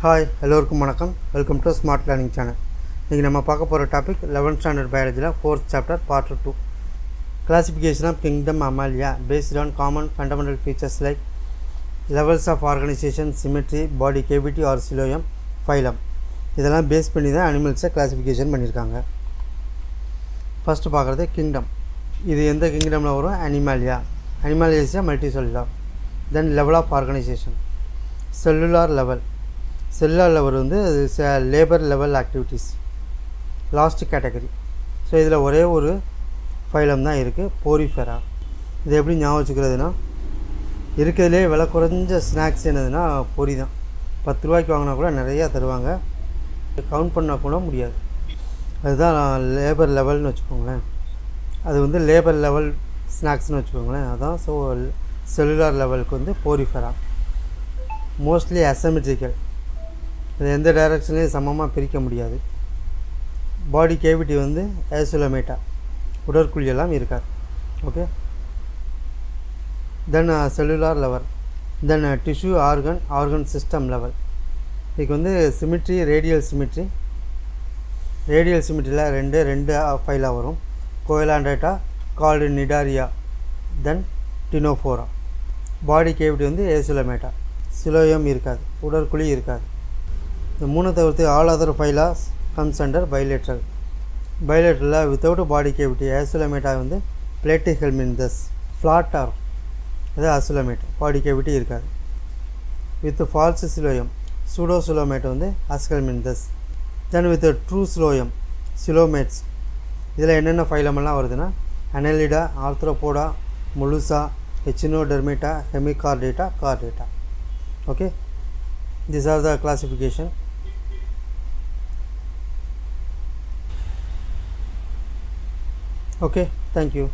Hi எல்லோருக்கும் வணக்கம். Welcome to smart learning channel. இன்றைக்கி நம்ம பார்க்க போகிற டாபிக் 11th ஸ்டாண்டர்ட் பயாலஜியில் 4th chapter part 2 classification of kingdom Animalia based on common fundamental features like levels of organisation, symmetry, body cavity or coelom, phylum. இதெல்லாம் base பண்ணி தான் அனிமல்ஸை classification பண்ணியிருக்காங்க. ஃபஸ்ட்டு பார்க்குறது கிங்டம். இது எந்த கிங்டமில் வரும்? Animalia. Animalia is multicellular. Then level of organisation, cellular level. Cellular level வந்து labour level activities. Last category. So இதில் ஒரே ஒரு ஃபைலம் தான் இருக்குது, போரிஃபெரா. இது எப்படி ஞாபகம் வச்சுக்கிறதுனா, இருக்கிறதுலே விலை குறைஞ்ச ஸ்நாக்ஸ் என்னதுன்னா பொரி தான். 10 ரூபாய்க்கு வாங்கினா கூட நிறையா தருவாங்க, கவுண்ட் பண்ணால் கூட முடியாது. அதுதான் லேபர் லெவல்னு வச்சுக்கோங்களேன். அது வந்து லேபர் லெவல் ஸ்நாக்ஸ்னு வச்சுக்கோங்களேன். அதான் ஸோ செல்லுலார் லெவலுக்கு வந்து போரிஃபெரா. Mostly asymmetrical. இது எந்த டைரக்ஷன்லேயும் சமமாக பிரிக்க முடியாது. பாடி கேவிட்டி வந்து ஏசுலமேட்டா, உடற்குழியெல்லாம் இருக்காது. Okay. Then cellular level. Then tissue organ system level. இதுக்கு வந்து சிமிட்ரி, ரேடியல் சிமிட்ரி. ரேடியல் சிமிட்ரியில் ரெண்டு ஃபைலாக வரும். கோயலாண்டேட்டா கால்டு நிடாரியா, தென் டினோஃபோரா. பாடி கேவிட்டி வந்து ஏசுலமேட்டா, சிலோயம் இருக்காது, உடற்குழி இருக்காது. இந்த மூணு தவிர்த்து all other phylas comes under bilateral. பைலேட்ரலில் வித்தவுட் பாடி கேவிட்டி ஏசுலமேட்டா வந்து பிளேட்டி ஹெல்மின்தஸ், ஃப்ளாட்டார், அது அசுலமேட், பாடி கேவிட்டி இருக்காது. With false coelom pseudocoelomate வந்து அஸ்கல்மின்தஸ். Then with true சிலோயம் சிலோமேட்ஸ். இதில் என்னென்ன ஃபைலமெல்லாம் வருதுன்னா annelida, arthropoda, mollusca, echinodermata, hemichordata, chordata. Okay, these are the classification. Okay, thank you.